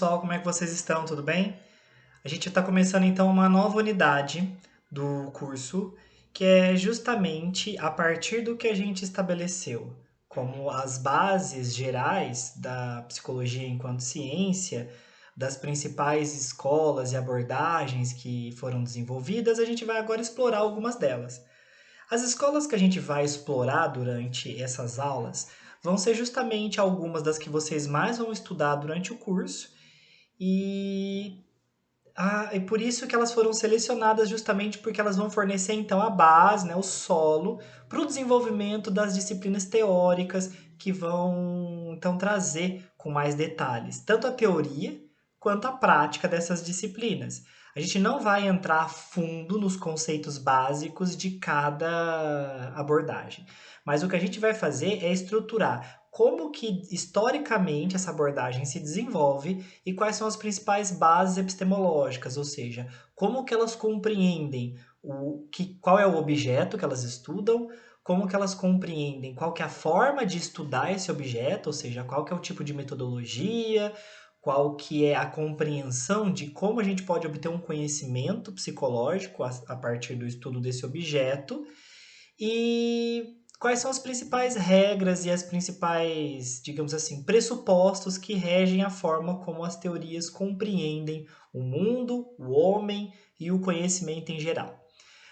pessoal, como é que vocês estão? Tudo bem? A gente está começando então uma nova unidade do curso, que é justamente a partir do que a gente estabeleceu como as bases gerais da psicologia enquanto ciência, das principais escolas e abordagens que foram desenvolvidas, a gente vai agora explorar algumas delas. As escolas que a gente vai explorar durante essas aulas vão ser justamente algumas das que vocês mais vão estudar durante o curso e, e por isso que elas foram selecionadas justamente porque elas vão fornecer então a base, né, o solo para o desenvolvimento das disciplinas teóricas que vão então trazer com mais detalhes tanto a teoria quanto a prática dessas disciplinas. A gente não vai entrar a fundo nos conceitos básicos de cada abordagem, mas o que a gente vai fazer é estruturar como que historicamente essa abordagem se desenvolve e quais são as principais bases epistemológicas, ou seja, como que elas compreendem qual é o objeto que elas estudam, como que elas compreendem qual que é a forma de estudar esse objeto, ou seja, qual que é o tipo de metodologia, qual que é a compreensão de como a gente pode obter um conhecimento psicológico a partir do estudo desse objeto e quais são as principais regras e as principais, digamos assim, pressupostos que regem a forma como as teorias compreendem o mundo, o homem e o conhecimento em geral.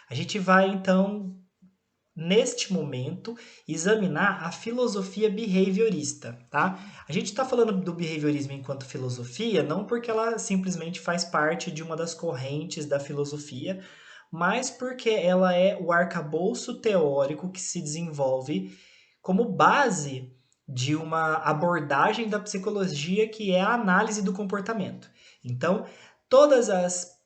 A gente vai então neste momento, examinar a filosofia behaviorista, tá? A gente está falando do behaviorismo enquanto filosofia, não porque ela simplesmente faz parte de uma das correntes da filosofia, mas porque ela é o arcabouço teórico que se desenvolve como base de uma abordagem da psicologia que é a análise do comportamento. Então, todas as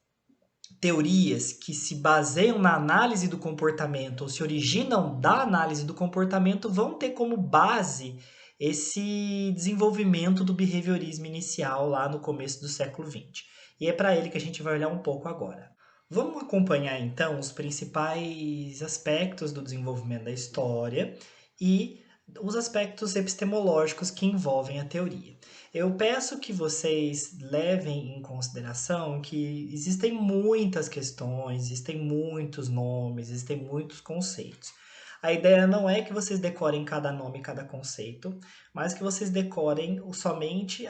teorias que se baseiam na análise do comportamento ou se originam da análise do comportamento vão ter como base esse desenvolvimento do behaviorismo inicial lá no começo do século XX. E é para ele que a gente vai olhar um pouco agora. Vamos acompanhar então os principais aspectos do desenvolvimento da história e os aspectos epistemológicos que envolvem a teoria. Eu peço que vocês levem em consideração que existem muitas questões, existem muitos nomes, existem muitos conceitos. A ideia não é que vocês decorem cada nome e cada conceito, mas que vocês decorem somente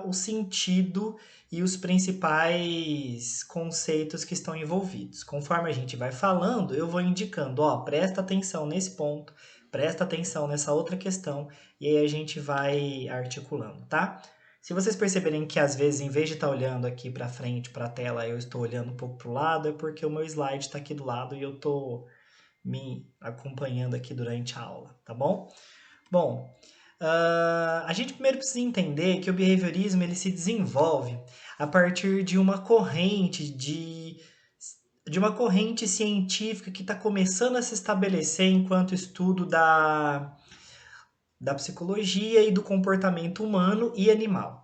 o sentido e os principais conceitos que estão envolvidos. Conforme a gente vai falando, eu vou indicando, ó, presta atenção nesse ponto, presta atenção nessa outra questão, e aí a gente vai articulando, tá? Se vocês perceberem que às vezes, em vez de estar olhando aqui para frente, para a tela, eu estou olhando um pouco para o lado, é porque o meu slide está aqui do lado e eu estou me acompanhando aqui durante a aula, tá bom? Bom, a gente primeiro precisa entender que o behaviorismo ele se desenvolve a partir de uma corrente de uma corrente científica que está começando a se estabelecer enquanto estudo da psicologia e do comportamento humano e animal.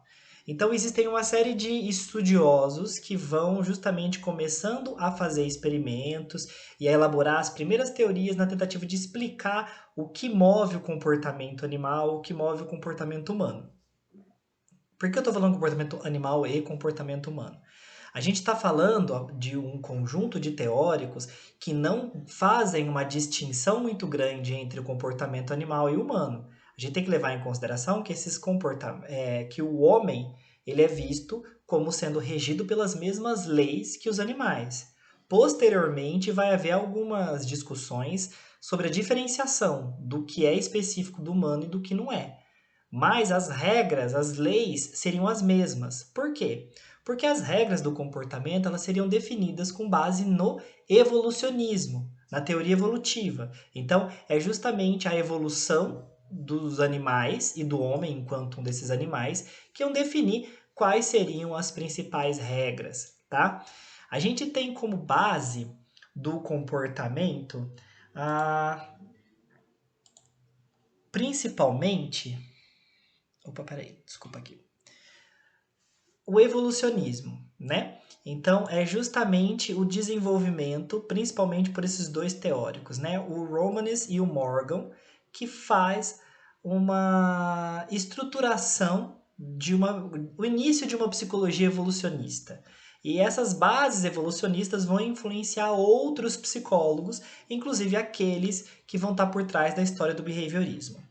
Então, existem uma série de estudiosos que vão justamente começando a fazer experimentos e a elaborar as primeiras teorias na tentativa de explicar o que move o comportamento animal, o que move o comportamento humano. Por que eu estou falando comportamento animal e comportamento humano? A gente está falando de um conjunto de teóricos que não fazem uma distinção muito grande entre o comportamento animal e humano. A gente tem que levar em consideração que que o homem ele é visto como sendo regido pelas mesmas leis que os animais. Posteriormente, vai haver algumas discussões sobre a diferenciação do que é específico do humano e do que não é. Mas as regras, as leis seriam as mesmas. Por quê? Porque as regras do comportamento elas seriam definidas com base no evolucionismo, na teoria evolutiva. Então, é justamente a evolução dos animais e do homem enquanto um desses animais que vão definir quais seriam as principais regras, tá? A gente tem como base do comportamento, principalmente. Opa, peraí, desculpa aqui. O evolucionismo, né? Então, é justamente o desenvolvimento, principalmente por esses dois teóricos, né? O Romanes e o Morgan, que faz uma estruturação o início de uma psicologia evolucionista. E essas bases evolucionistas vão influenciar outros psicólogos, inclusive aqueles que vão estar por trás da história do behaviorismo.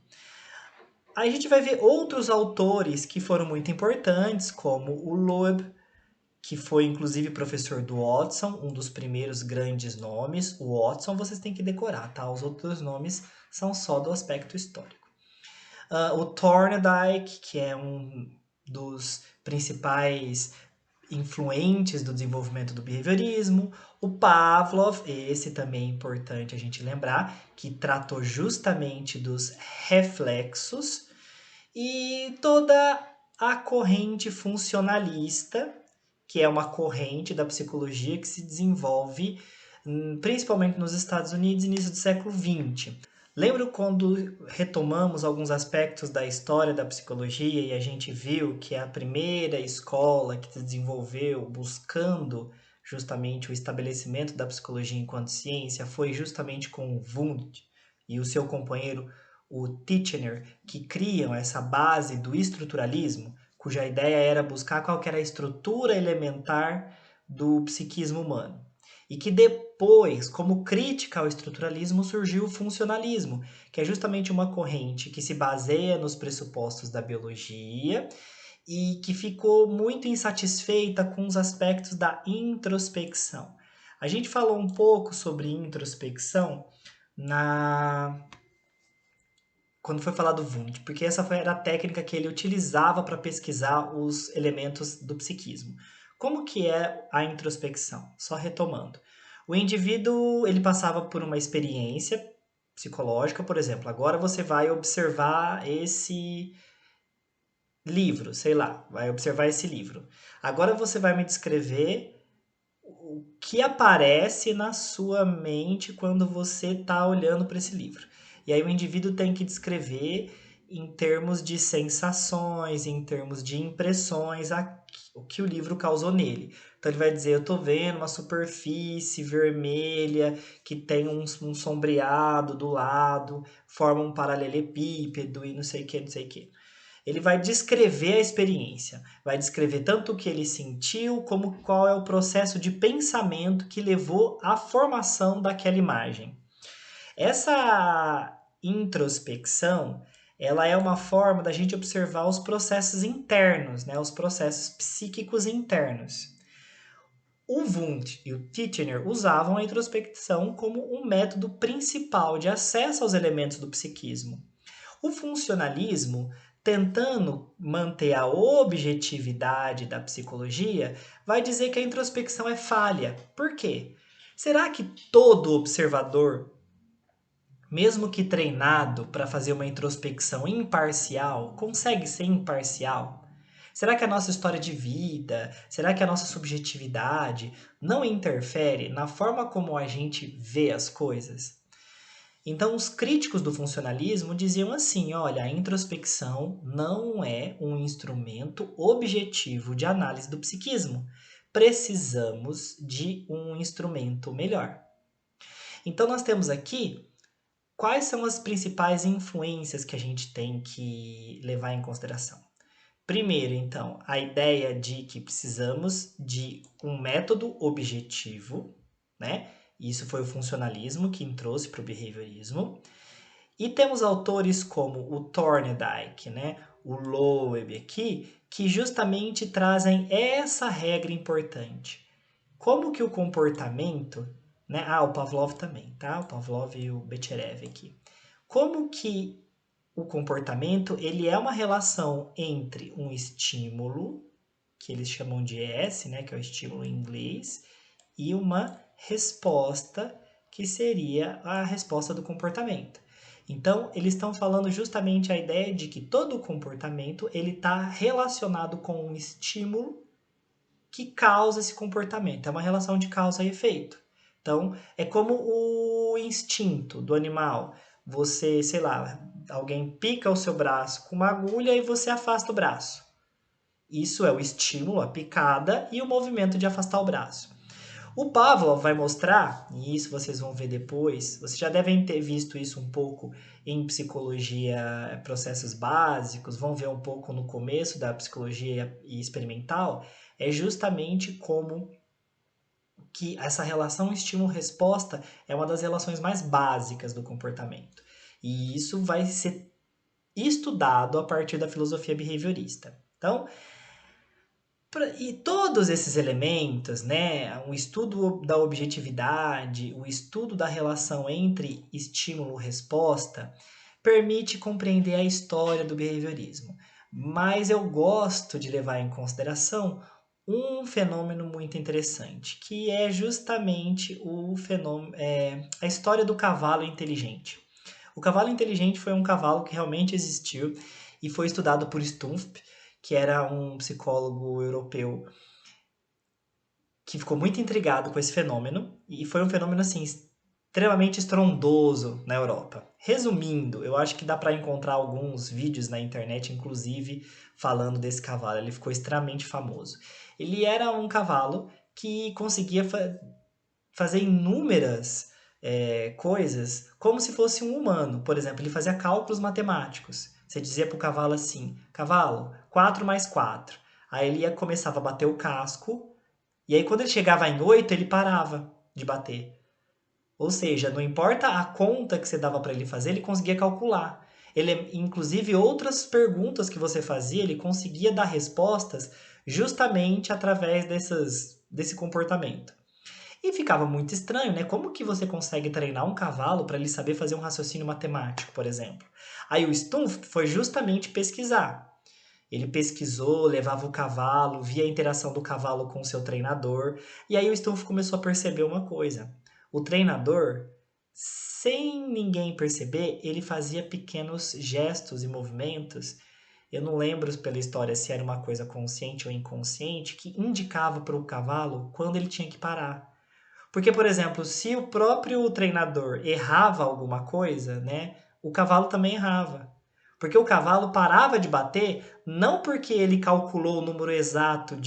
Aí a gente vai ver outros autores que foram muito importantes, como o Loeb, que foi inclusive professor do Watson, um dos primeiros grandes nomes. O Watson vocês têm que decorar, tá? Os outros nomes são só do aspecto histórico. O Thorndike, que é um dos principais influentes do desenvolvimento do behaviorismo. O Pavlov, esse também é importante a gente lembrar, que tratou justamente dos reflexos. E toda a corrente funcionalista, que é uma corrente da psicologia que se desenvolve principalmente nos Estados Unidos, início do século XX. Lembro quando retomamos alguns aspectos da história da psicologia e a gente viu que a primeira escola que se desenvolveu buscando justamente o estabelecimento da psicologia enquanto ciência foi justamente com o Wundt e o seu companheiro, o Titchener, que criam essa base do estruturalismo, cuja ideia era buscar qual era a estrutura elementar do psiquismo humano. E que depois, como crítica ao estruturalismo, surgiu o funcionalismo, que é justamente uma corrente que se baseia nos pressupostos da biologia e que ficou muito insatisfeita com os aspectos da introspecção. A gente falou um pouco sobre introspecção quando foi falar do Wundt, porque essa era a técnica que ele utilizava para pesquisar os elementos do psiquismo. Como que é a introspecção? Só retomando. O indivíduo, ele passava por uma experiência psicológica, por exemplo, agora você vai observar esse livro, sei lá, vai observar esse livro. Agora você vai me descrever o que aparece na sua mente quando você está olhando para esse livro. E aí o indivíduo tem que descrever em termos de sensações, em termos de impressões, o que o livro causou nele. Então ele vai dizer, eu estou vendo uma superfície vermelha que tem um sombreado do lado, forma um paralelepípedo e não sei o que, não sei o que. Ele vai descrever a experiência, vai descrever tanto o que ele sentiu, como qual é o processo de pensamento que levou à formação daquela imagem. Essa introspecção, ela é uma forma da gente observar os processos internos, né, os processos psíquicos internos. O Wundt e o Titchener usavam a introspecção como um método principal de acesso aos elementos do psiquismo. O funcionalismo, tentando manter a objetividade da psicologia, vai dizer que a introspecção é falha. Por quê? Será que todo observador, mesmo que treinado para fazer uma introspecção imparcial, consegue ser imparcial? Será que a nossa história de vida, será que a nossa subjetividade não interfere na forma como a gente vê as coisas? Então, os críticos do funcionalismo diziam assim: olha, a introspecção não é um instrumento objetivo de análise do psiquismo. Precisamos de um instrumento melhor. Então, nós temos aqui quais são as principais influências que a gente tem que levar em consideração. Primeiro, então, a ideia de que precisamos de um método objetivo, né? Isso foi o funcionalismo que trouxe para o behaviorismo. E temos autores como o Thorndike, né? O Loeb aqui, que justamente trazem essa regra importante. Como que o comportamento, né? O Pavlov também, tá? O Pavlov e o Becherev aqui. Como que o comportamento, ele é uma relação entre um estímulo, que eles chamam de ES, né, que é o estímulo em inglês, e uma resposta, que seria a resposta do comportamento. Então, eles estão falando justamente a ideia de que todo o comportamento ele está relacionado com um estímulo que causa esse comportamento. É uma relação de causa e efeito. Então, é como o instinto do animal. Você, sei lá, alguém pica o seu braço com uma agulha e você afasta o braço. Isso é o estímulo, a picada e o movimento de afastar o braço. O Pavlov vai mostrar, e isso vocês vão ver depois, vocês já devem ter visto isso um pouco em psicologia, processos básicos, vão ver um pouco no começo da psicologia experimental, é justamente como que essa relação estímulo-resposta é uma das relações mais básicas do comportamento. E isso vai ser estudado a partir da filosofia behaviorista. Então, e todos esses elementos, né, o estudo da objetividade, o estudo da relação entre estímulo e resposta, permite compreender a história do behaviorismo. Mas eu gosto de levar em consideração um fenômeno muito interessante, que é justamente o fenômeno, a história do cavalo inteligente. O cavalo inteligente foi um cavalo que realmente existiu e foi estudado por Stumpf, que era um psicólogo europeu que ficou muito intrigado com esse fenômeno, e foi um fenômeno assim extremamente estrondoso na Europa. Resumindo, eu acho que dá para encontrar alguns vídeos na internet, inclusive, falando desse cavalo. Ele ficou extremamente famoso. Ele era um cavalo que conseguia fazer inúmeras coisas como se fosse um humano. Por exemplo, ele fazia cálculos matemáticos. Você dizia para o cavalo assim, cavalo, 4 mais 4. Aí ele começava a bater o casco, e aí quando ele chegava em 8, ele parava de bater. Ou seja, não importa a conta que você dava para ele fazer, ele conseguia calcular. Ele, inclusive, outras perguntas que você fazia, ele conseguia dar respostas justamente através desse comportamento. E ficava muito estranho, né? Como que você consegue treinar um cavalo para ele saber fazer um raciocínio matemático, por exemplo? Aí o Stumpf foi justamente pesquisar. Ele pesquisou, levava o cavalo, via a interação do cavalo com o seu treinador, e aí o Stumpf começou a perceber uma coisa. O treinador, sem ninguém perceber, ele fazia pequenos gestos e movimentos. Eu não lembro pela história se era uma coisa consciente ou inconsciente, que indicava para o cavalo quando ele tinha que parar. Porque, por exemplo, se o próprio treinador errava alguma coisa, né, o cavalo também errava. Porque o cavalo parava de bater não porque ele calculou o número exato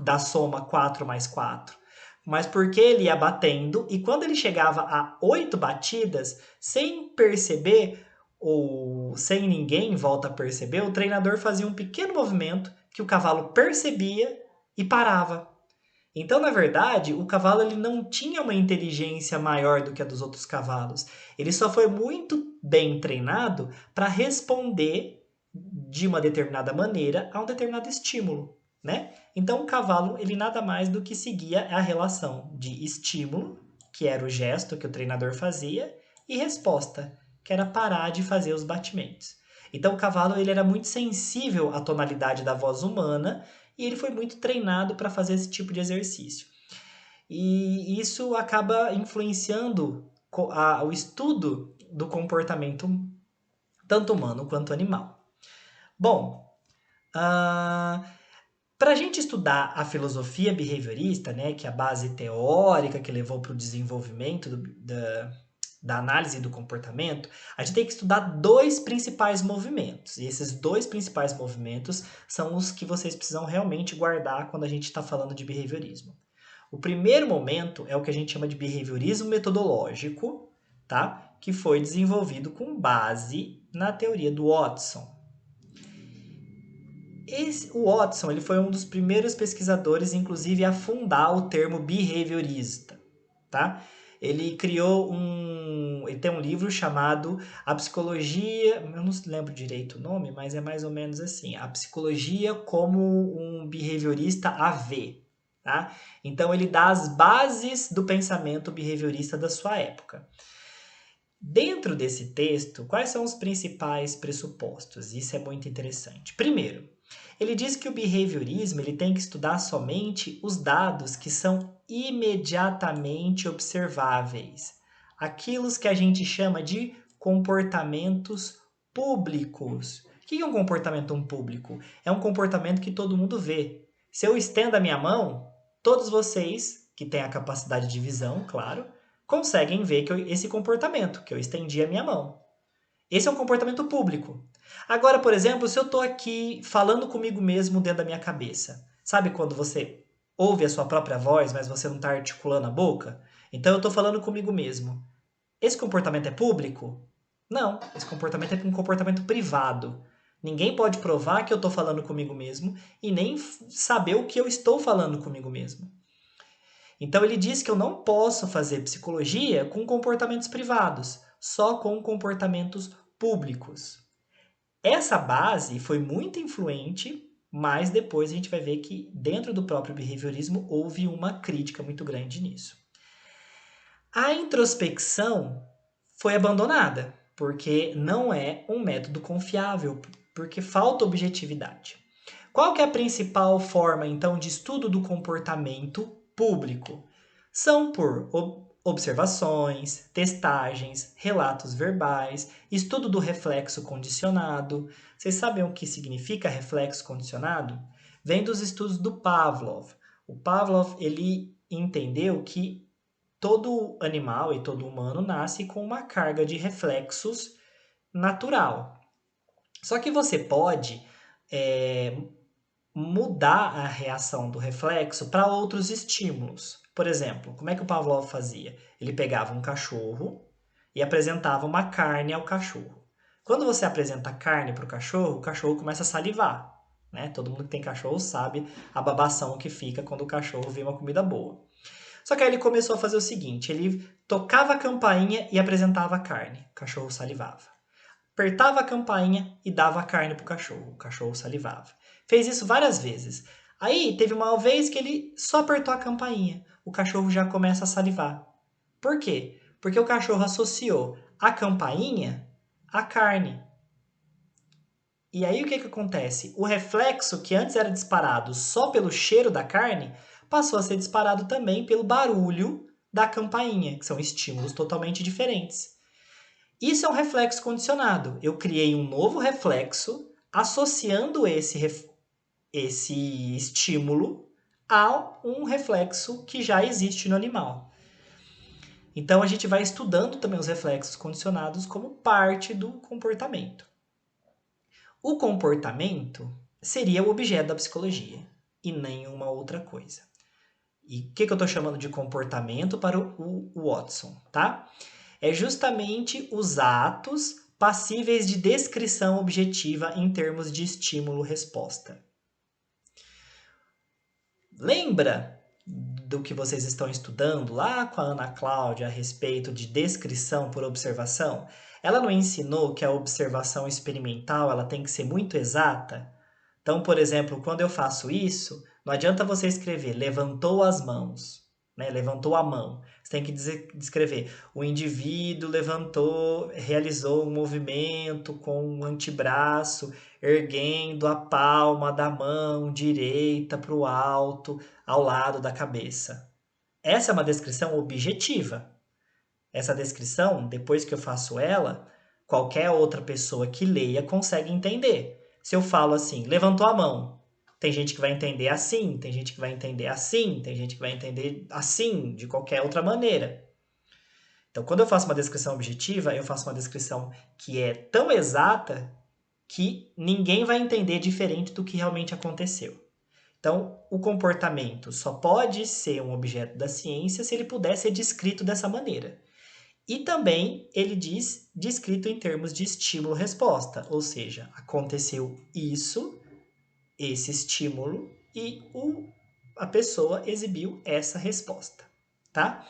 da soma 4 mais 4, mas porque ele ia batendo e quando ele chegava a 8 batidas, sem perceber ou sem ninguém volta a perceber, o treinador fazia um pequeno movimento que o cavalo percebia e parava. Então, na verdade, o cavalo ele não tinha uma inteligência maior do que a dos outros cavalos. Ele só foi muito bem treinado para responder de uma determinada maneira a um determinado estímulo, né? Então, o cavalo ele nada mais do que seguia a relação de estímulo, que era o gesto que o treinador fazia, e resposta, que era parar de fazer os batimentos. Então, o cavalo ele era muito sensível à tonalidade da voz humana e ele foi muito treinado para fazer esse tipo de exercício. E isso acaba influenciando o estudo do comportamento tanto humano quanto animal. Bom, para a gente estudar a filosofia behaviorista, né, que é a base teórica que levou para o desenvolvimento da análise do comportamento, a gente tem que estudar dois principais movimentos. E esses dois principais movimentos são os que vocês precisam realmente guardar quando a gente está falando de behaviorismo. O primeiro momento é o que a gente chama de behaviorismo metodológico, tá? Que foi desenvolvido com base na teoria do Watson. O Watson ele foi um dos primeiros pesquisadores, inclusive, a fundar o termo behaviorista, tá? Ele criou ele tem um livro chamado A Psicologia, eu não lembro direito o nome, mas é mais ou menos assim, A Psicologia como um Behaviorista a ver, tá? Então ele dá as bases do pensamento behaviorista da sua época. Dentro desse texto, quais são os principais pressupostos? Isso é muito interessante. Primeiro, ele diz que o behaviorismo ele tem que estudar somente os dados que são imediatamente observáveis, aquilo que a gente chama de comportamentos públicos. O que é um comportamento público? É um comportamento que todo mundo vê. Se eu estendo a minha mão, todos vocês, que têm a capacidade de visão, claro, conseguem ver esse comportamento, que eu estendi a minha mão. Esse é um comportamento público. Agora, por exemplo, se eu estou aqui falando comigo mesmo dentro da minha cabeça, sabe quando você ouve a sua própria voz, mas você não está articulando a boca? Então eu estou falando comigo mesmo. Esse comportamento é público? Não, esse comportamento é um comportamento privado. Ninguém pode provar que eu estou falando comigo mesmo e nem saber o que eu estou falando comigo mesmo. Então ele diz que eu não posso fazer psicologia com comportamentos privados, só com comportamentos públicos. Essa base foi muito influente, mas depois a gente vai ver que dentro do próprio behaviorismo houve uma crítica muito grande nisso. A introspecção foi abandonada, porque não é um método confiável, porque falta objetividade. Qual que é a principal forma, então, de estudo do comportamento público? São por observações, testagens, relatos verbais, estudo do reflexo condicionado. Vocês sabem o que significa reflexo condicionado? Vem dos estudos do Pavlov. O Pavlov, ele entendeu que todo animal e todo humano nasce com uma carga de reflexos natural. Só que você pode mudar a reação do reflexo para outros estímulos. Por exemplo, como é que o Pavlov fazia? Ele pegava um cachorro e apresentava uma carne ao cachorro. Quando você apresenta carne para o cachorro começa a salivar. Né? Todo mundo que tem cachorro sabe a babação que fica quando o cachorro vê uma comida boa. Só que aí ele começou a fazer o seguinte, ele tocava a campainha e apresentava a carne, o cachorro salivava. Apertava a campainha e dava a carne pro cachorro, o cachorro salivava. Fez isso várias vezes. Aí teve uma vez que ele só apertou a campainha, o cachorro já começa a salivar. Por quê? Porque o cachorro associou a campainha à carne. E aí o que acontece? O reflexo que antes era disparado só pelo cheiro da carne passou a ser disparado também pelo barulho da campainha, que são estímulos totalmente diferentes. Isso é um reflexo condicionado. Eu criei um novo reflexo associando esse estímulo a um reflexo que já existe no animal. Então a gente vai estudando também os reflexos condicionados como parte do comportamento. O comportamento seria o objeto da psicologia e nenhuma outra coisa. E o que eu estou chamando de comportamento para o Watson, tá? É justamente os atos passíveis de descrição objetiva em termos de estímulo-resposta. Lembra do que vocês estão estudando lá com a Ana Cláudia a respeito de descrição por observação? Ela não ensinou que a observação experimental ela tem que ser muito exata? Então, por exemplo, quando eu faço isso, não adianta você escrever levantou as mãos, né? Levantou a mão. Você tem que descrever o indivíduo levantou, realizou um movimento com o antebraço, erguendo a palma da mão direita para o alto, ao lado da cabeça. Essa é uma descrição objetiva. Essa descrição, depois que eu faço ela, qualquer outra pessoa que leia consegue entender. Se eu falo assim, levantou a mão, tem gente que vai entender assim, tem gente que vai entender assim, tem gente que vai entender assim, de qualquer outra maneira. Então, quando eu faço uma descrição objetiva, eu faço uma descrição que é tão exata que ninguém vai entender diferente do que realmente aconteceu. Então, o comportamento só pode ser um objeto da ciência se ele puder ser descrito dessa maneira. E também ele diz descrito em termos de estímulo-resposta, ou seja, aconteceu isso, esse estímulo, e a pessoa exibiu essa resposta, tá?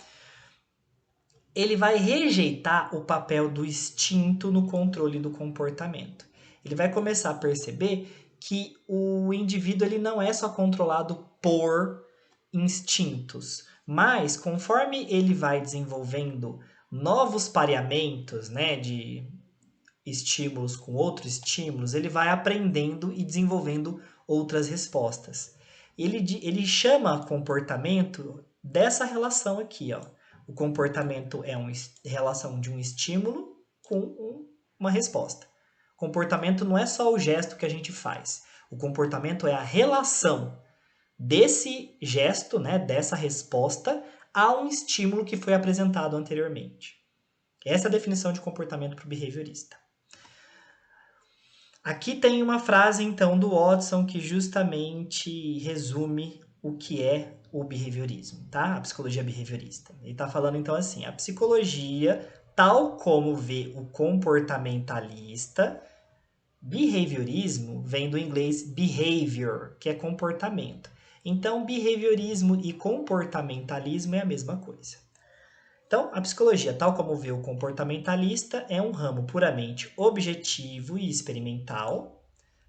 Ele vai rejeitar o papel do instinto no controle do comportamento. Ele vai começar a perceber que o indivíduo ele não é só controlado por instintos, mas conforme ele vai desenvolvendo novos pareamentos, né, de estímulos com outros estímulos, ele vai aprendendo e desenvolvendo outras respostas. Ele chama comportamento dessa relação aqui, ó. O comportamento é uma relação de um estímulo com uma resposta. Comportamento não é só o gesto que a gente faz. O comportamento é a relação desse gesto, né, dessa resposta, a um estímulo que foi apresentado anteriormente. Essa é a definição de comportamento para o behaviorista. Aqui tem uma frase, então, do Watson que justamente resume o que é o behaviorismo, tá? A psicologia behaviorista. Ele está falando então assim, a psicologia, tal como vê o comportamentalista, behaviorismo vem do inglês behavior, que é comportamento. Então, behaviorismo e comportamentalismo é a mesma coisa. Então, a psicologia, tal como vê o comportamentalista, é um ramo puramente objetivo e experimental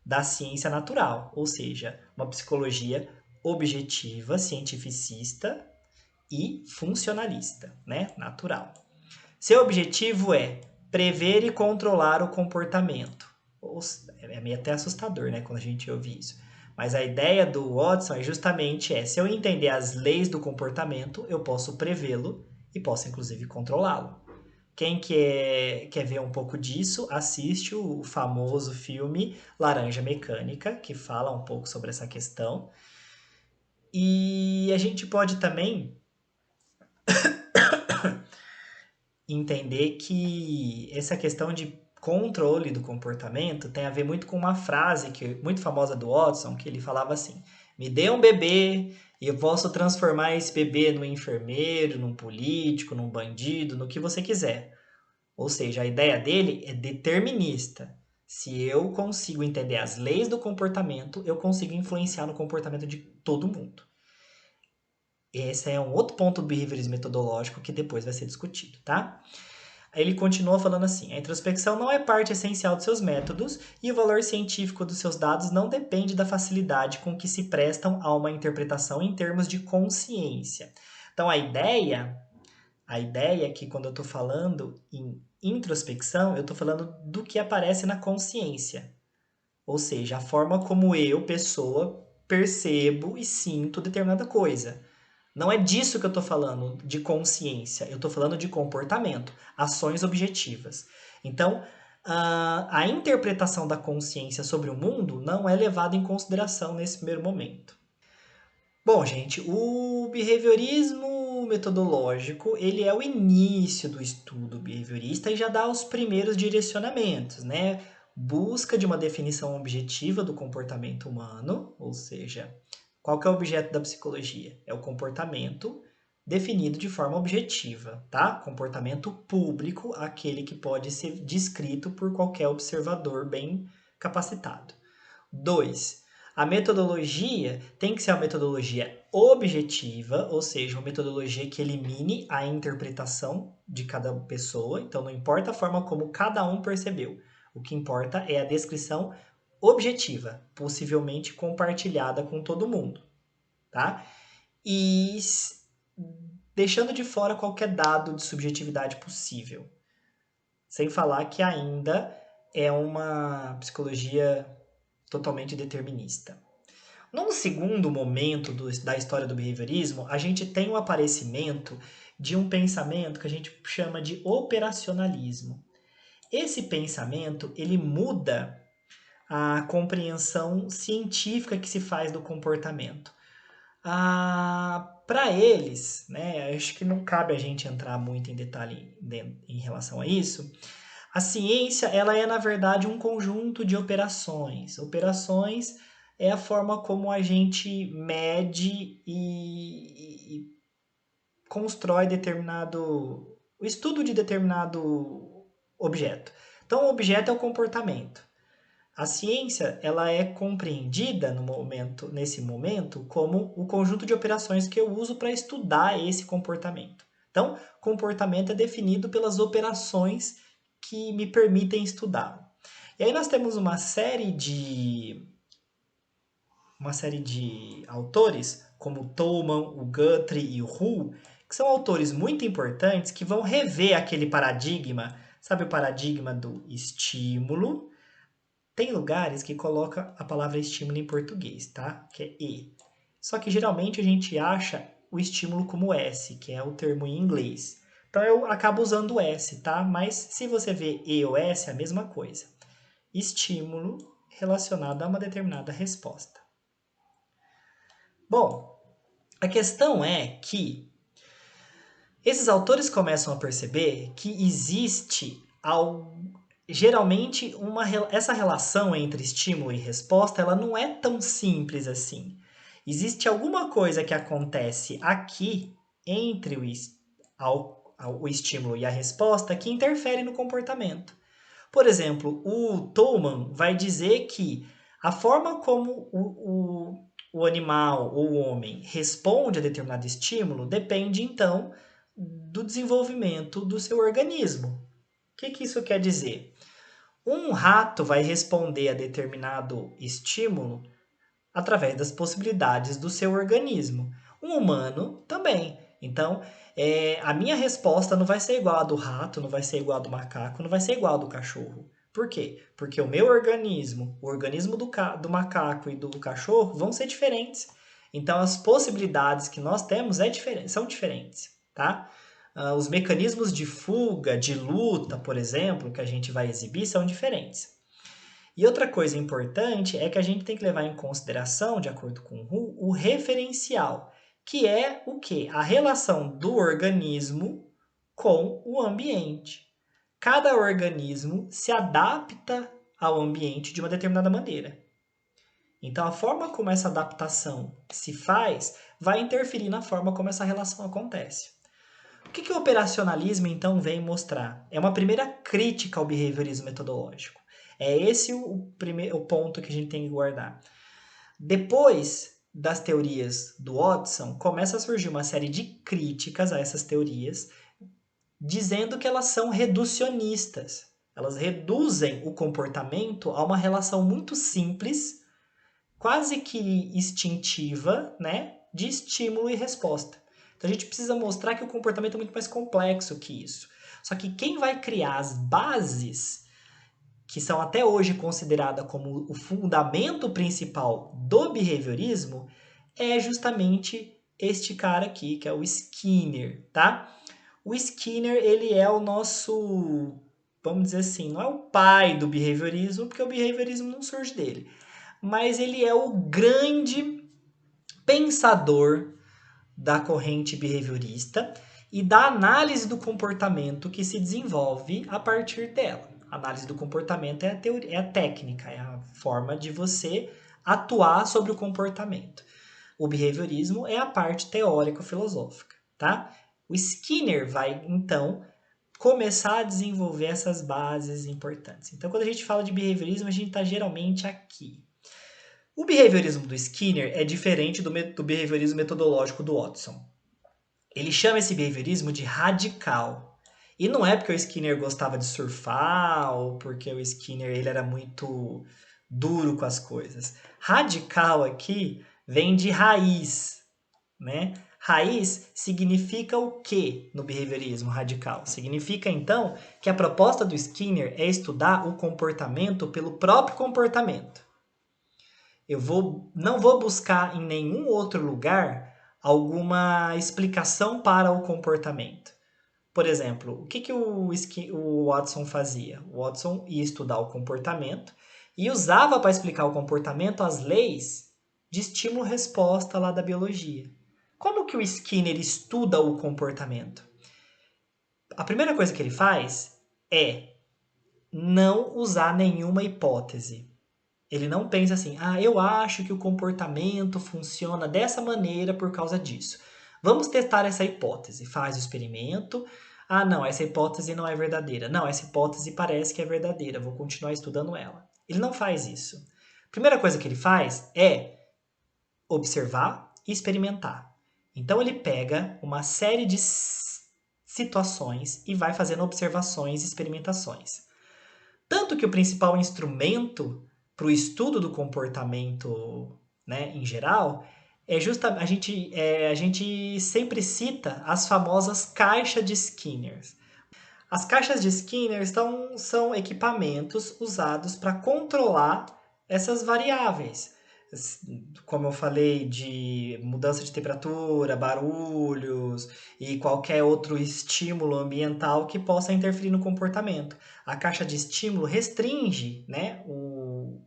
da ciência natural, ou seja, uma psicologia objetiva, cientificista e funcionalista, né? Natural. Seu objetivo é prever e controlar o comportamento. É meio até assustador, né, quando a gente ouve isso. Mas a ideia do Watson é justamente se eu entender as leis do comportamento, eu posso prevê-lo e posso, inclusive, controlá-lo. Quem quer ver um pouco disso, assiste o famoso filme Laranja Mecânica, que fala um pouco sobre essa questão. E a gente pode também entender que essa questão de controle do comportamento tem a ver muito com uma frase que muito famosa do Watson, que ele falava assim: me dê um bebê e eu posso transformar esse bebê num enfermeiro, num político, num bandido, no que você quiser. Ou seja, a ideia dele é determinista. Se eu consigo entender as leis do comportamento, eu consigo influenciar no comportamento de todo mundo. Esse é um outro ponto do behaviorismo metodológico que depois vai ser discutido, tá? Ele continua falando assim: a introspecção não é parte essencial dos seus métodos e o valor científico dos seus dados não depende da facilidade com que se prestam a uma interpretação em termos de consciência. Então, a ideia é que quando eu estou falando em introspecção, eu estou falando do que aparece na consciência. Ou seja, a forma como eu, pessoa, percebo e sinto determinada coisa. Não é disso que eu estou falando, de consciência. Eu estou falando de comportamento, ações objetivas. Então, a interpretação da consciência sobre o mundo não é levada em consideração nesse primeiro momento. Bom, gente, o behaviorismo metodológico, ele é o início do estudo behaviorista e já dá os primeiros direcionamentos, né? Busca de uma definição objetiva do comportamento humano, ou seja, qual que é o objeto da psicologia? É o comportamento definido de forma objetiva, tá? Comportamento público, aquele que pode ser descrito por qualquer observador bem capacitado. 2. A metodologia tem que ser uma metodologia objetiva, ou seja, uma metodologia que elimine a interpretação de cada pessoa. Então, não importa a forma como cada um percebeu. O que importa é a descrição objetiva, possivelmente compartilhada com todo mundo, tá? E deixando de fora qualquer dado de subjetividade possível. Sem falar que ainda é uma psicologia totalmente determinista. Num segundo momento da história do behaviorismo, a gente tem o aparecimento de um pensamento que a gente chama de operacionalismo. Esse pensamento, ele muda a compreensão científica que se faz do comportamento. Para eles, né, acho que não cabe a gente entrar muito em detalhe em relação a isso, a ciência, ela é, na verdade, um conjunto de operações. Operações é a forma como a gente mede e constrói o estudo de determinado objeto. Então, o objeto é o comportamento. A ciência, ela é compreendida nesse momento como o conjunto de operações que eu uso para estudar esse comportamento. Então, comportamento é definido pelas operações que me permitem estudá-lo. E aí nós temos uma série de autores, como o Tolman, o Guthrie e o Hull, que são autores muito importantes que vão rever aquele paradigma, sabe o paradigma do estímulo? Tem lugares que coloca a palavra estímulo em português, tá? Que é E. Só que geralmente a gente acha o estímulo como S, que é o termo em inglês. Então eu acabo usando S, tá? Mas se você vê E ou S, é a mesma coisa. Estímulo relacionado a uma determinada resposta. Bom, a questão é que esses autores começam a perceber que existe geralmente essa relação entre estímulo e resposta, ela não é tão simples assim. Existe alguma coisa que acontece aqui entre o estímulo e a resposta que interfere no comportamento. Por exemplo, o Tolman vai dizer que a forma como o animal ou o homem responde a determinado estímulo depende, então, do desenvolvimento do seu organismo. O que isso quer dizer? Um rato vai responder a determinado estímulo através das possibilidades do seu organismo. Um humano também. Então, a minha resposta não vai ser igual à do rato, não vai ser igual à do macaco, não vai ser igual à do cachorro. Por quê? Porque o meu organismo, o organismo do macaco e do cachorro vão ser diferentes. Então, as possibilidades que nós temos são diferentes, tá? Os mecanismos de fuga, de luta, por exemplo, que a gente vai exibir são diferentes. E outra coisa importante é que a gente tem que levar em consideração, de acordo com o Hu, o referencial, que é o quê? A relação do organismo com o ambiente. Cada organismo se adapta ao ambiente de uma determinada maneira. Então, a forma como essa adaptação se faz vai interferir na forma como essa relação acontece. O que o operacionalismo, então, vem mostrar? É uma primeira crítica ao behaviorismo metodológico. É esse o ponto que a gente tem que guardar. Depois das teorias do Watson, começa a surgir uma série de críticas a essas teorias, dizendo que elas são reducionistas. Elas reduzem o comportamento a uma relação muito simples, quase que instintiva, né, de estímulo e resposta. Então a gente precisa mostrar que o comportamento é muito mais complexo que isso. Só que quem vai criar as bases, que são até hoje consideradas como o fundamento principal do behaviorismo, é justamente este cara aqui, que é o Skinner, tá? O Skinner, ele é o nosso, vamos dizer assim, não é o pai do behaviorismo, porque o behaviorismo não surge dele, mas ele é o grande pensador da corrente behaviorista e da análise do comportamento que se desenvolve a partir dela. A análise do comportamento é a teoria, é a técnica, é a forma de você atuar sobre o comportamento. O behaviorismo é a parte teórico-filosófica, tá? O Skinner vai, então, começar a desenvolver essas bases importantes. Então, quando a gente fala de behaviorismo, a gente está geralmente aqui. O behaviorismo do Skinner é diferente do behaviorismo metodológico do Watson. Ele chama esse behaviorismo de radical. E não é porque o Skinner gostava de surfar ou porque o Skinner ele era muito duro com as coisas. Radical aqui vem de raiz, né? Raiz significa o que no behaviorismo radical? Significa, então, que a proposta do Skinner é estudar o comportamento pelo próprio comportamento. Não vou buscar em nenhum outro lugar alguma explicação para o comportamento. Por exemplo, o que o Watson fazia? O Watson ia estudar o comportamento e usava para explicar o comportamento as leis de estímulo-resposta lá da biologia. Como que o Skinner estuda o comportamento? A primeira coisa que ele faz é não usar nenhuma hipótese. Ele não pensa assim, eu acho que o comportamento funciona dessa maneira por causa disso. Vamos testar essa hipótese. Faz o experimento. Não, essa hipótese não é verdadeira. Não, essa hipótese parece que é verdadeira. Vou continuar estudando ela. Ele não faz isso. A primeira coisa que ele faz é observar e experimentar. Então ele pega uma série de situações e vai fazendo observações e experimentações. Tanto que o principal instrumento para o estudo do comportamento, né, em geral, a gente sempre cita as famosas caixas de Skinner. As caixas de Skinner são equipamentos usados para controlar essas variáveis. Como eu falei, de mudança de temperatura, barulhos e qualquer outro estímulo ambiental que possa interferir no comportamento. A caixa de estímulo restringe, né, o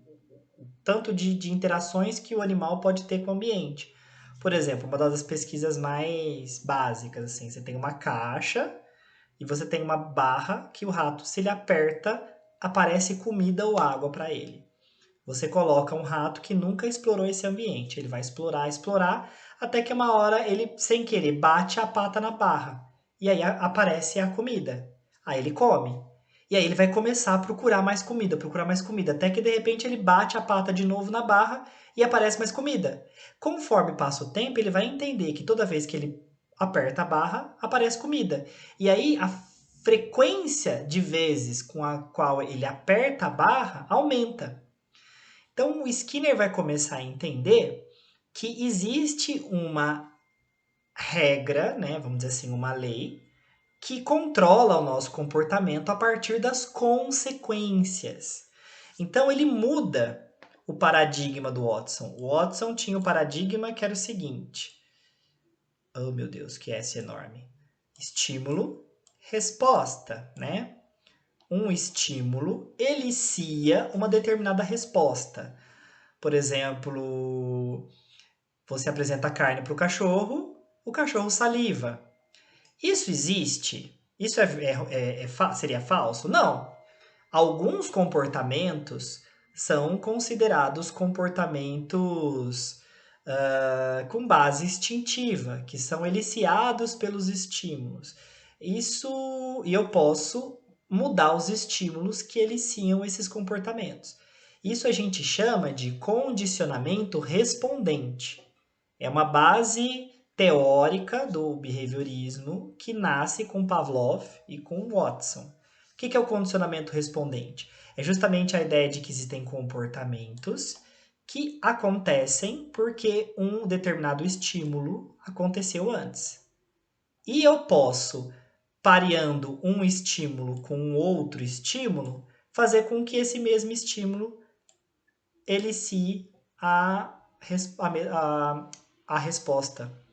tanto de interações que o animal pode ter com o ambiente. Por exemplo, uma das pesquisas mais básicas, assim, você tem uma caixa e você tem uma barra que o rato, se ele aperta, aparece comida ou água para ele. Você coloca um rato que nunca explorou esse ambiente. Ele vai explorar, explorar, até que uma hora ele, sem querer, bate a pata na barra. E aí aparece a comida. Aí ele come. E aí ele vai começar a procurar mais comida, até que de repente ele bate a pata de novo na barra e aparece mais comida. Conforme passa o tempo, ele vai entender que toda vez que ele aperta a barra, aparece comida. E aí a frequência de vezes com a qual ele aperta a barra aumenta. Então o Skinner vai começar a entender que existe uma regra, né, vamos dizer assim, uma lei, que controla o nosso comportamento a partir das consequências. Então ele muda o paradigma do Watson. O Watson tinha o paradigma que era o seguinte: oh meu Deus, que S enorme. Estímulo, resposta, né? Um estímulo elicia uma determinada resposta. Por exemplo, você apresenta carne para o cachorro saliva. Isso existe? Isso seria falso? Não. Alguns comportamentos são considerados comportamentos com base instintiva, que são eliciados pelos estímulos. Isso, e eu posso mudar os estímulos que eliciam esses comportamentos. Isso a gente chama de condicionamento respondente. É uma base teórica do behaviorismo que nasce com Pavlov e com Watson. O que é o condicionamento respondente? É justamente a ideia de que existem comportamentos que acontecem porque um determinado estímulo aconteceu antes. E eu posso, pareando um estímulo com outro estímulo, fazer com que esse mesmo estímulo elicie a resposta.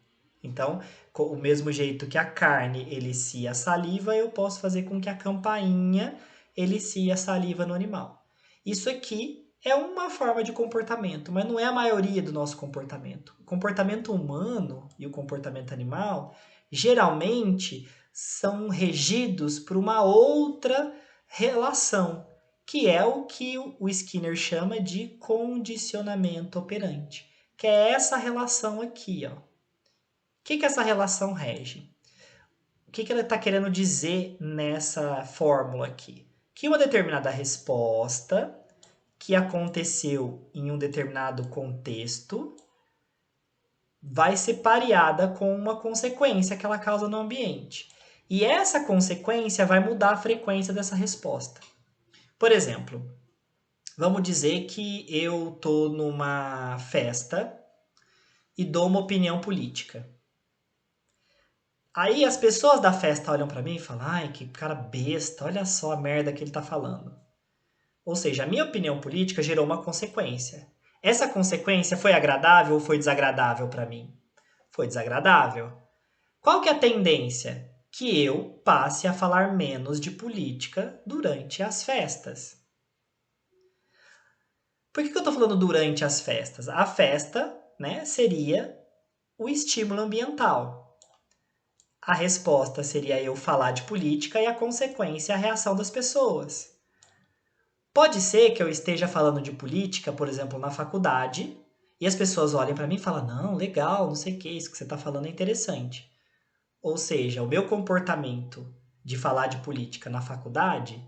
Então, o mesmo jeito que a carne elicia a saliva, eu posso fazer com que a campainha elicie a saliva no animal. Isso aqui é uma forma de comportamento, mas não é a maioria do nosso comportamento. O comportamento humano e o comportamento animal geralmente são regidos por uma outra relação, que é o que o Skinner chama de condicionamento operante, que é essa relação aqui, ó. O que essa relação rege? O que ela está querendo dizer nessa fórmula aqui? Que uma determinada resposta que aconteceu em um determinado contexto vai ser pareada com uma consequência que ela causa no ambiente. E essa consequência vai mudar a frequência dessa resposta. Por exemplo, vamos dizer que eu estou numa festa e dou uma opinião política. Aí as pessoas da festa olham pra mim e falam: ai, que cara besta, olha só a merda que ele tá falando. Ou seja, a minha opinião política gerou uma consequência. Essa consequência foi agradável ou foi desagradável pra mim? Foi desagradável. Qual que é a tendência? Que eu passe a falar menos de política durante as festas. Por que eu tô falando durante as festas? A festa, né, seria o estímulo ambiental. A resposta seria eu falar de política e a consequência é a reação das pessoas. Pode ser que eu esteja falando de política, por exemplo, na faculdade, e as pessoas olhem para mim e falam: não, legal, não sei o que, isso que você está falando é interessante. Ou seja, o meu comportamento de falar de política na faculdade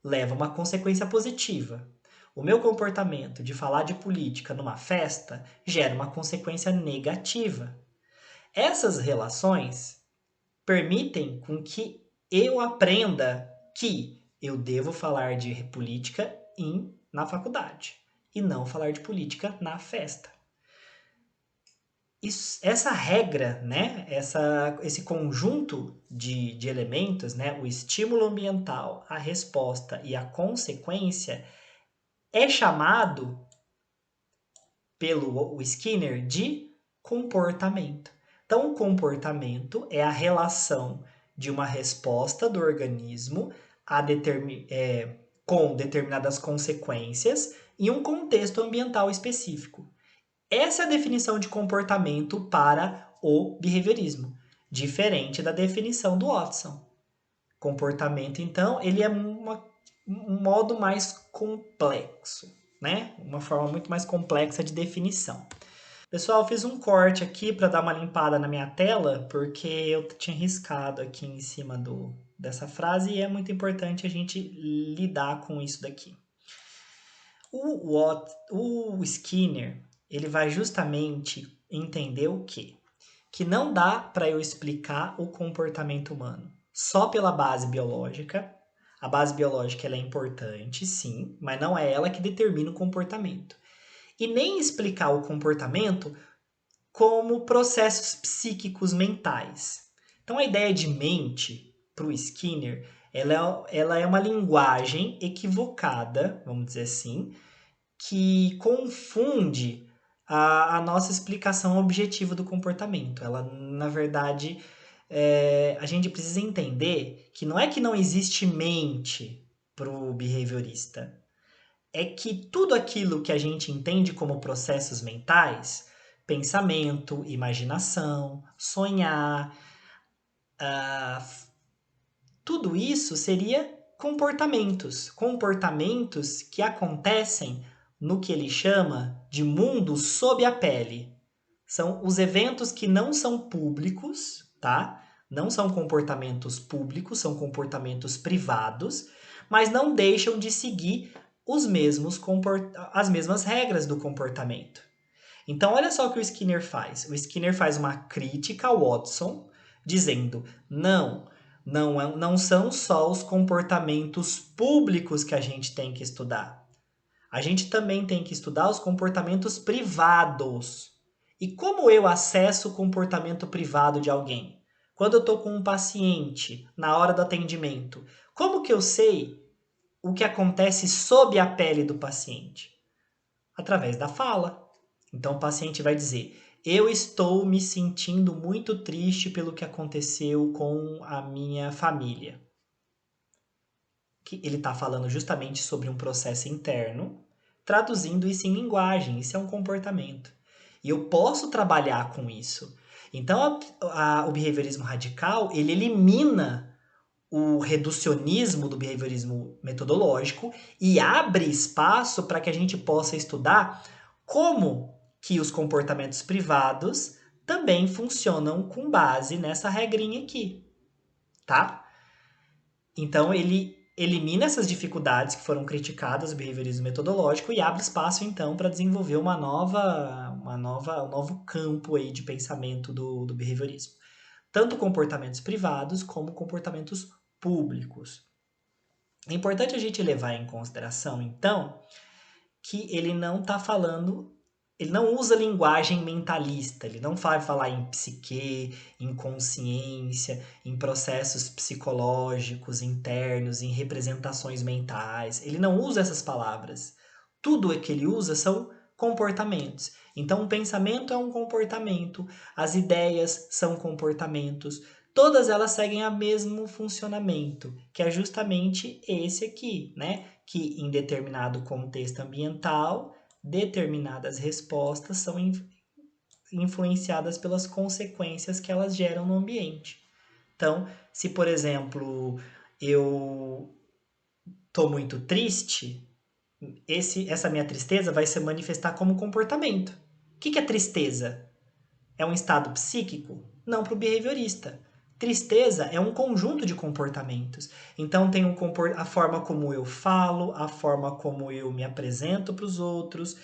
leva a uma consequência positiva. O meu comportamento de falar de política numa festa gera uma consequência negativa. Essas relações permitem com que eu aprenda que eu devo falar de política na faculdade e não falar de política na festa. Essa regra, né, esse conjunto de elementos, né, o estímulo ambiental, a resposta e a consequência, é chamado pelo Skinner de comportamento. Então, o comportamento é a relação de uma resposta do organismo com determinadas consequências em um contexto ambiental específico. Essa é a definição de comportamento para o behaviorismo, diferente da definição do Watson. Comportamento, então, ele é um modo mais complexo. né? Uma forma muito mais complexa de definição. Pessoal, eu fiz um corte aqui para dar uma limpada na minha tela, porque eu tinha riscado aqui em cima dessa frase e é muito importante a gente lidar com isso daqui. O Skinner, ele vai justamente entender o quê? Que não dá para eu explicar o comportamento humano só pela base biológica. A base biológica ela é importante, sim, mas não é ela que determina o comportamento. E nem explicar o comportamento como processos psíquicos mentais. Então, a ideia de mente, para o Skinner, ela é uma linguagem equivocada, vamos dizer assim, que confunde a nossa explicação objetiva do comportamento. Ela, na verdade, a gente precisa entender que não é que não existe mente para o behaviorista, é que tudo aquilo que a gente entende como processos mentais, pensamento, imaginação, sonhar, tudo isso seria comportamentos. Comportamentos que acontecem no que ele chama de mundo sob a pele. São os eventos que não são públicos, tá? Não são comportamentos públicos, são comportamentos privados, mas não deixam de seguir as mesmas regras do comportamento. Então, olha só o que o Skinner faz. O Skinner faz uma crítica ao Watson, dizendo: não são só os comportamentos públicos que a gente tem que estudar. A gente também tem que estudar os comportamentos privados. E como eu acesso o comportamento privado de alguém? Quando eu estou com um paciente, na hora do atendimento, como que eu sei o que acontece sob a pele do paciente? Através da fala. Então o paciente vai dizer: eu estou me sentindo muito triste pelo que aconteceu com a minha família. Que ele está falando justamente sobre um processo interno, traduzindo isso em linguagem. Isso é um comportamento. E eu posso trabalhar com isso. Então o behaviorismo radical ele elimina o reducionismo do behaviorismo metodológico e abre espaço para que a gente possa estudar como que os comportamentos privados também funcionam com base nessa regrinha aqui, tá? Então ele elimina essas dificuldades que foram criticadas do behaviorismo metodológico e abre espaço então para desenvolver um novo campo aí de pensamento do behaviorismo. Tanto comportamentos privados como comportamentos públicos. É importante a gente levar em consideração, então, que ele não está falando, ele não usa linguagem mentalista, ele não vai falar em psique, em consciência, em processos psicológicos internos, em representações mentais. Ele não usa essas palavras. Tudo que ele usa são comportamentos. Então, o pensamento é um comportamento, as ideias são comportamentos, todas elas seguem o mesmo funcionamento, que é justamente esse aqui, né? Que em determinado contexto ambiental, determinadas respostas são influenciadas pelas consequências que elas geram no ambiente. Então, se por exemplo eu estou muito triste, essa minha tristeza vai se manifestar como comportamento. O que é tristeza? É um estado psíquico? Não para o behaviorista. Tristeza é um conjunto de comportamentos. Então tem a forma como eu falo, a forma como eu me apresento para os outros,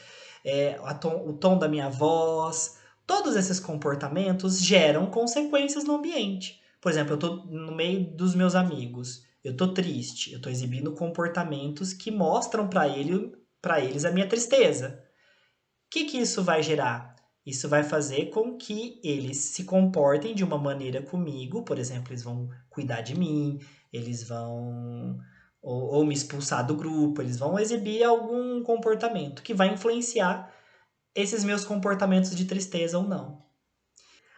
o tom da minha voz. Todos esses comportamentos geram consequências no ambiente. Por exemplo, eu estou no meio dos meus amigos, eu estou triste, eu estou exibindo comportamentos que mostram para eles a minha tristeza. O que isso vai gerar? Isso vai fazer com que eles se comportem de uma maneira comigo, por exemplo, eles vão cuidar de mim, eles vão ou me expulsar do grupo, eles vão exibir algum comportamento que vai influenciar esses meus comportamentos de tristeza ou não.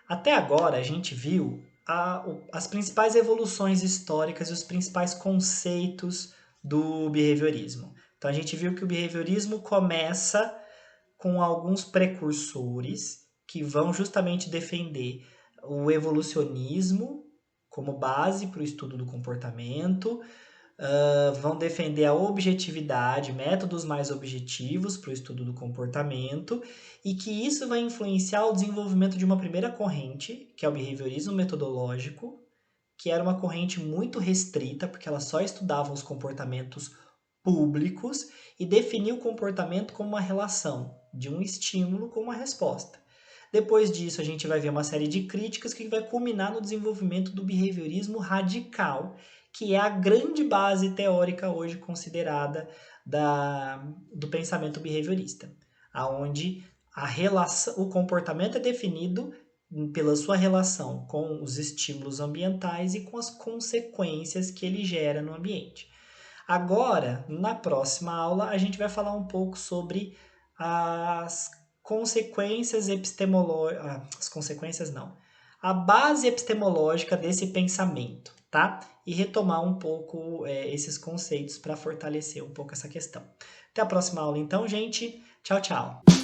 Até agora a gente viu as principais evoluções históricas e os principais conceitos do behaviorismo. Então a gente viu que o behaviorismo começa com alguns precursores que vão justamente defender o evolucionismo como base para o estudo do comportamento, vão defender a objetividade, métodos mais objetivos para o estudo do comportamento, e que isso vai influenciar o desenvolvimento de uma primeira corrente, que é o behaviorismo metodológico, que era uma corrente muito restrita, porque ela só estudava os comportamentos públicos e definia o comportamento como uma relação de um estímulo com uma resposta. Depois disso, a gente vai ver uma série de críticas que vai culminar no desenvolvimento do behaviorismo radical, que é a grande base teórica hoje considerada do pensamento behaviorista, aonde o comportamento é definido pela sua relação com os estímulos ambientais e com as consequências que ele gera no ambiente. Agora, na próxima aula, a gente vai falar um pouco sobre as consequências epistemológicas. As consequências não. A base epistemológica desse pensamento, tá? E retomar um pouco esses conceitos para fortalecer um pouco essa questão. Até a próxima aula, então, gente. Tchau, tchau.